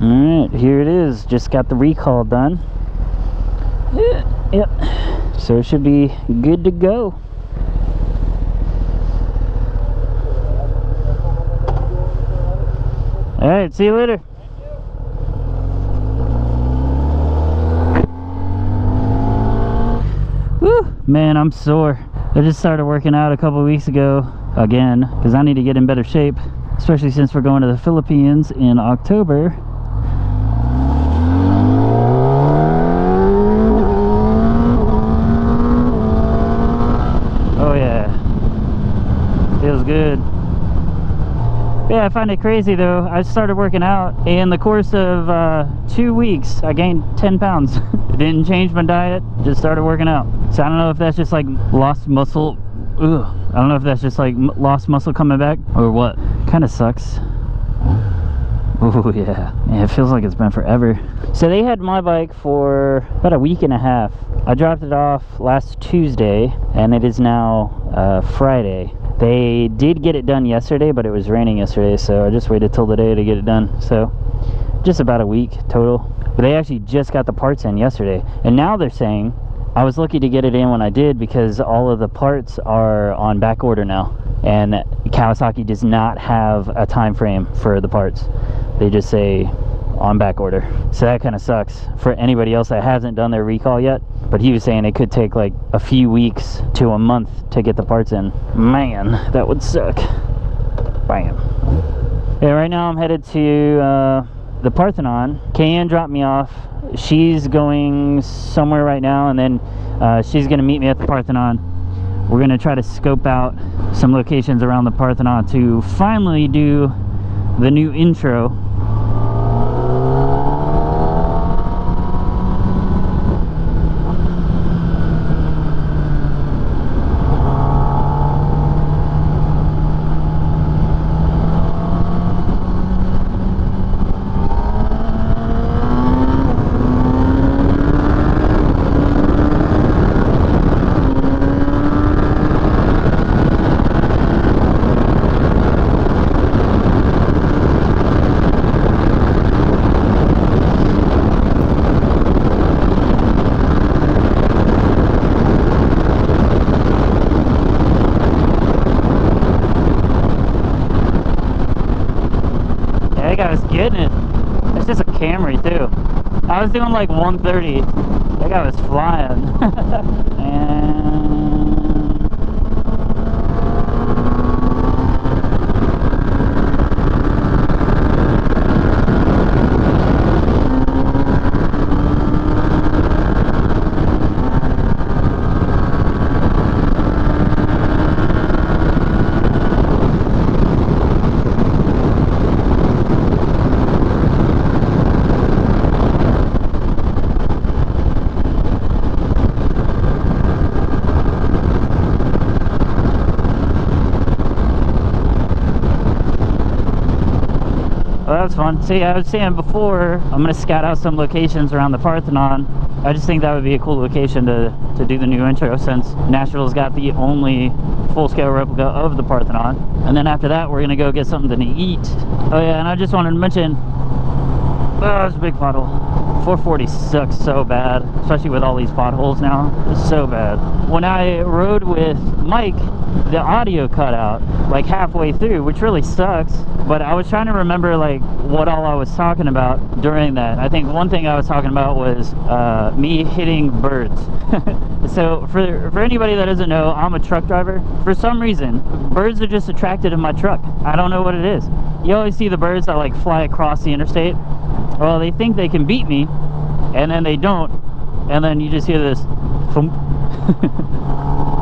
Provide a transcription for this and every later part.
Alright, here it is. Just got the recall done. Yep. So it should be good to go. Alright, see you later. Woo, man, I'm sore. I just started working out a couple weeks ago again because I need to get in better shape, especially since we're going to the Philippines in October. Oh yeah, feels good. Yeah, I find it crazy though. I started working out in the course of 2 weeks. I gained 10 pounds. Didn't change my diet, just started working out. So I don't know if that's just like lost muscle. Ugh. I don't know if that's just like lost muscle coming back or what. Kind of sucks. Oh yeah. Man, it feels like it's been forever. So they had my bike for about a week and a half. I dropped it off last Tuesday and it is now Friday. They did get it done yesterday, but it was raining yesterday, so I just waited till today to get it done. So just about a week total. But they actually just got the parts in yesterday, and now they're saying I was lucky to get it in when I did because all of the parts are on back order now, and Kawasaki does not have a time frame for the parts. They just say on back order. So that kind of sucks for anybody else that hasn't done their recall yet. But he was saying it could take like a few weeks to a month to get the parts in. Man, that would suck. Bam. Yeah, right now I'm headed to the Parthenon. Kayan dropped me off. She's going somewhere right now, and then she's gonna meet me at the Parthenon. We're gonna try to scope out some locations around the Parthenon to finally do the new intro. That guy was getting it. It's just a Camry too. I was doing like 130. That guy was flying. And well, that was fun. See, I was saying before, I'm going to scout out some locations around the Parthenon. I just think that would be a cool location to do the new intro, since Nashville's got the only full-scale replica of the Parthenon. And then after that, we're going to go get something to eat. Oh yeah, and I just wanted to mention, oh, it's a big pothole. 440 sucks so bad, especially with all these potholes now. It's so bad. When I rode with Mike, the audio cut out like halfway through, which really sucks. But I was trying to remember like what all I was talking about during that. I think one thing I was talking about was me hitting birds. So for anybody that doesn't know, I'm a truck driver. For some reason, birds are just attracted to my truck. I don't know what it is. You always see the birds that like fly across the interstate. Well, they think they can beat me, and then they don't, and then you just hear this thump.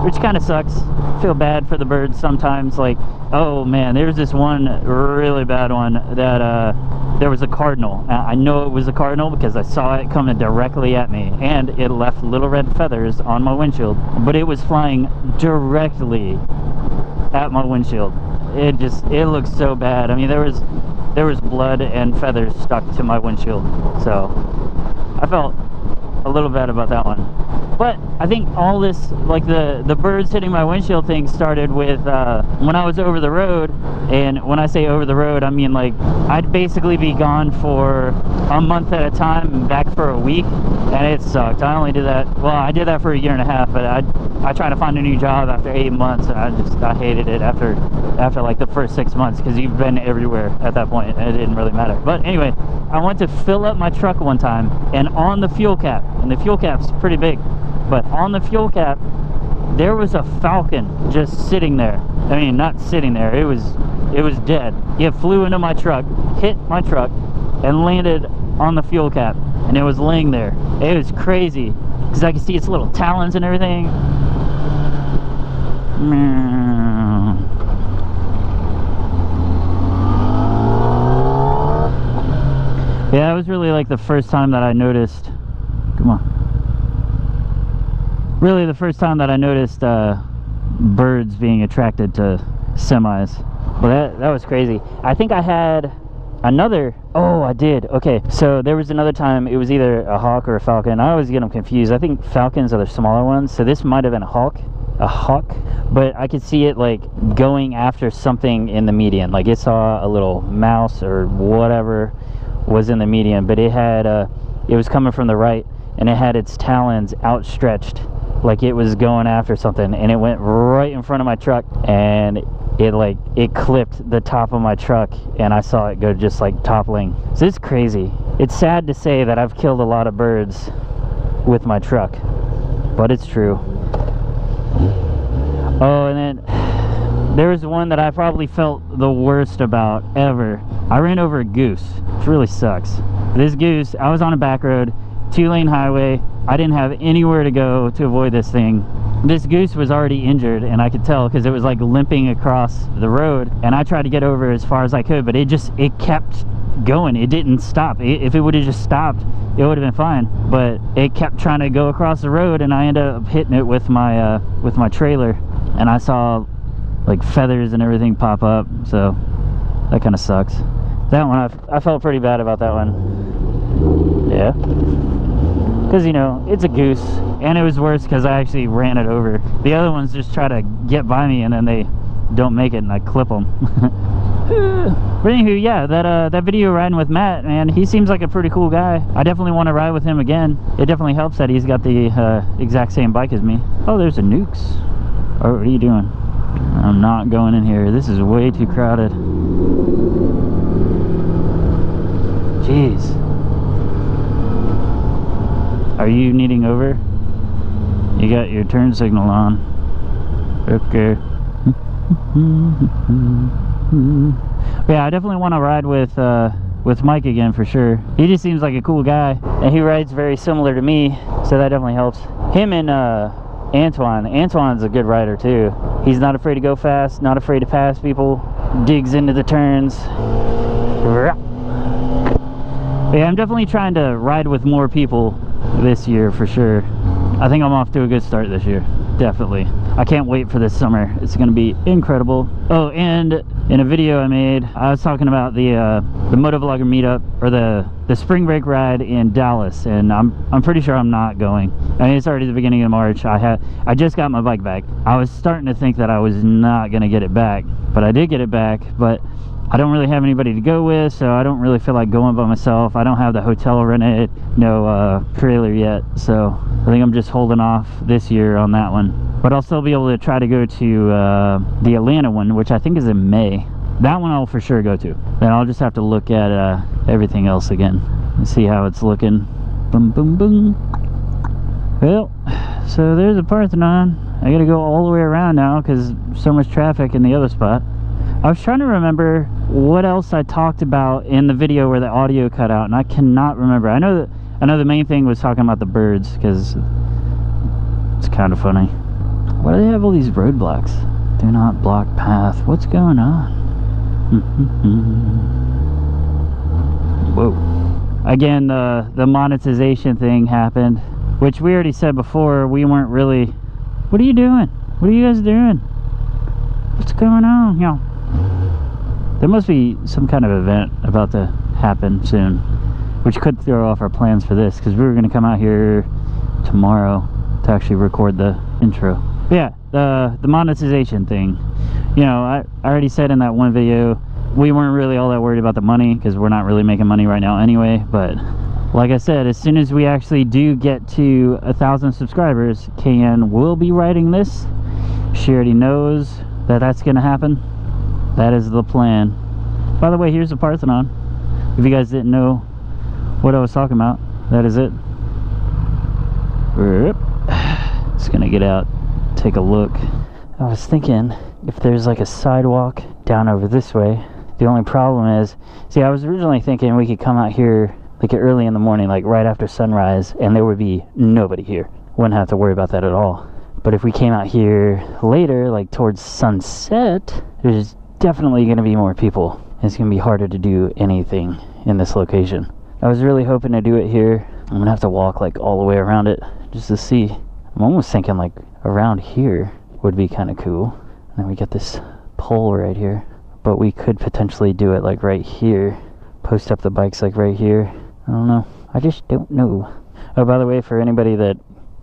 Which kind of sucks. Feel bad for the birds sometimes. Like, oh man, there's this one really bad one that there was a cardinal. I know it was a cardinal because I saw it coming directly at me, and it left little red feathers on my windshield, but it was flying directly at my windshield. It looked so bad. I mean, there was blood and feathers stuck to my windshield, so I felt a little bad about that one. But I think all this, like the birds hitting my windshield thing, started with when I was over the road. And when I say over the road, I mean like I'd basically be gone for a month at a time and back for a week, and it sucked. I only did that, well, I did that for a year and a half, but I tried to find a new job after 8 months, and I hated it after like the first 6 months, because you've been everywhere at that point and it didn't really matter. But anyway, I went to fill up my truck one time, and on the fuel cap, and the fuel cap's pretty big, but on the fuel cap there was a falcon just sitting there. I mean, not sitting there, it was dead. It flew into my truck, hit my truck, and landed on the fuel cap, and it was laying there. It was crazy because I could see its little talons and everything. Yeah, that was really like the first time that I noticed, come on, really the first time that I noticed birds being attracted to semis. Well, that was crazy. I think I had another, oh, I did. Okay, so there was another time, it was either a hawk or a falcon. I always get them confused. I think falcons are the smaller ones, so this might have been a hawk, but I could see it like going after something in the median. Like it saw a little mouse or whatever was in the median, but it had it was coming from the right, and it had its talons outstretched like it was going after something, and it went right in front of my truck, and it clipped the top of my truck, and I saw it go just like toppling. So it's crazy. It's sad to say that I've killed a lot of birds with my truck, but it's true. Oh, and then there was one that I probably felt the worst about ever. I ran over a goose, which really sucks. This goose, I was on a back road, 2-lane highway. I didn't have anywhere to go to avoid this thing. This goose was already injured, and I could tell because it was like limping across the road, and I tried to get over as far as I could, but it kept going. It didn't stop. If it would have just stopped, it would have been fine, but it kept trying to go across the road, and I ended up hitting it with my trailer, and I saw like feathers and everything pop up, so that kind of sucks. That one, I felt pretty bad about that one. Yeah, because you know, it's a goose, and it was worse because I actually ran it over. The other ones just try to get by me, and then they don't make it, and I clip them. But anywho, yeah, that video riding with Matt, man, he seems like a pretty cool guy. I definitely want to ride with him again. It definitely helps that he's got the exact same bike as me. Oh, there's a Nukes. Oh, what are you doing? I'm not going in here. This is way too crowded. Jeez. Are you needing over? You got your turn signal on. Okay. Yeah, I definitely want to ride with Mike again for sure. He just seems like a cool guy, and he rides very similar to me, so that definitely helps. Him and Antoine's a good rider too. He's not afraid to go fast, not afraid to pass people, digs into the turns. But yeah, I'm definitely trying to ride with more people this year for sure. I think I'm off to a good start this year, definitely. I can't wait for this summer. It's gonna be incredible. Oh, and in a video I made, I was talking about the motovlogger meetup, or the spring break ride in Dallas, and I'm pretty sure I'm not going. I mean, it's already the beginning of March. I just got my bike back. I was starting to think that I was not gonna get it back, but I did get it back. But I don't really have anybody to go with, so I don't really feel like going by myself. I don't have the hotel rented, no trailer yet, so I think I'm just holding off this year on that one. But I'll still be able to try to go to the Atlanta one, which I think is in May. That one I'll for sure go to. Then I'll just have to look at everything else again and see how it's looking. Boom, boom, boom. Well, so there's a Parthenon. I gotta go all the way around now because so much traffic in the other spot. I was trying to remember what else I talked about in the video where the audio cut out, and I cannot remember. I know the main thing was talking about the birds, because it's kind of funny. Why do they have all these roadblocks? Do not block path. What's going on? Whoa. Again, the monetization thing happened, which we already said before. We weren't really... What are you doing? What are you guys doing? What's going on? You know, there must be some kind of event about to happen soon, which could throw off our plans for this, because we were going to come out here tomorrow. to actually record the intro. But yeah, the monetization thing. You know, I already said in that one video, we weren't really all that worried about the money because we're not really making money right now anyway. But like I said, as soon as we actually do get to 1,000 subscribers, Kayan will be writing this. She already knows that that's going to happen. That is the plan. By the way, here's the Parthenon. If you guys didn't know what I was talking about, that is it. Just gonna get out, take a look. I was thinking if there's like a sidewalk down over this way. The only problem is, see, I was originally thinking we could come out here like early in the morning, like right after sunrise, and there would be nobody here. Wouldn't have to worry about that at all. But if we came out here later, like towards sunset, there's definitely going to be more people. It's going to be harder to do anything in this location. I was really hoping to do it here. I'm going to have to walk like all the way around it just to see. I'm almost thinking like around here would be kind of cool. And then we get this pole right here. But we could potentially do it like right here. Post up the bikes like right here. I don't know. I just don't know. Oh, by the way, for anybody that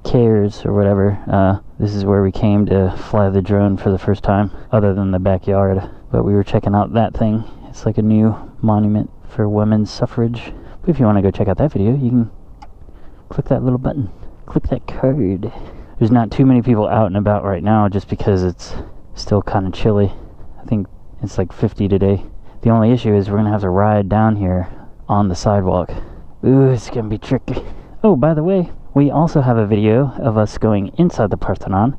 cares or whatever, this is where we came to fly the drone for the first time, other than the backyard. But we were checking out that thing. It's like a new monument for women's suffrage. But if you want to go check out that video, you can click that little button. Click that card. There's not too many people out and about right now just because it's still kind of chilly. I think it's like 50 today. The only issue is we're going to have to ride down here on the sidewalk. Ooh, it's going to be tricky. Oh, by the way, we also have a video of us going inside the Parthenon,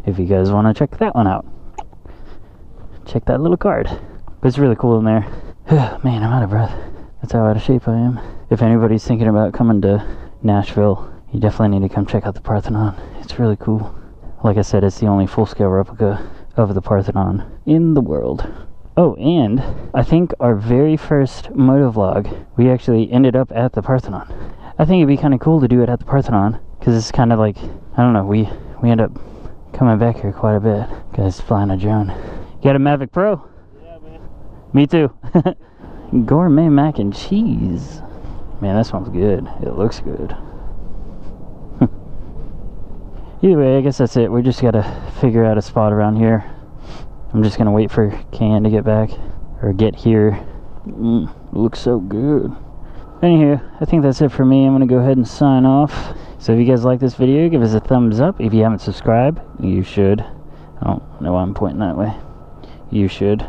if you guys want to check that one out. Check that little card. But it's really cool in there. Man, I'm out of breath. That's how out of shape I am. If anybody's thinking about coming to Nashville, you definitely need to come check out the Parthenon. It's really cool. Like I said, it's the only full-scale replica of the Parthenon in the world. Oh, and I think our very first motovlog, we actually ended up at the Parthenon. I think it'd be kind of cool to do it at the Parthenon, because it's kind of like, I don't know, we end up coming back here quite a bit. Guys flying a drone. You got a Mavic Pro? Yeah, man. Me too. Gourmet mac and cheese. Man, that smells good. It looks good. Either way, I guess that's it. We just gotta figure out a spot around here. I'm just gonna wait for Kayan to get back, or get here. Looks so good. Anywho, I think that's it for me. I'm gonna go ahead and sign off. So if you guys like this video, give us a thumbs up. If you haven't subscribed, you should. I don't know why I'm pointing that way. You should.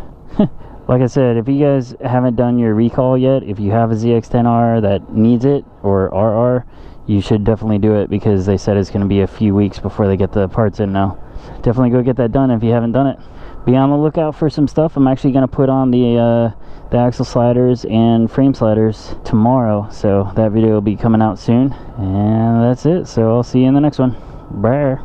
Like I said, if you guys haven't done your recall yet, if you have a ZX-10R that needs it, or RR, you should definitely do it, because they said it's going to be a few weeks before they get the parts in now. Definitely go get that done if you haven't done it. Be on the lookout for some stuff. I'm actually going to put on the axle sliders and frame sliders tomorrow, so that video will be coming out soon. And that's it, so I'll see you in the next one. Bye.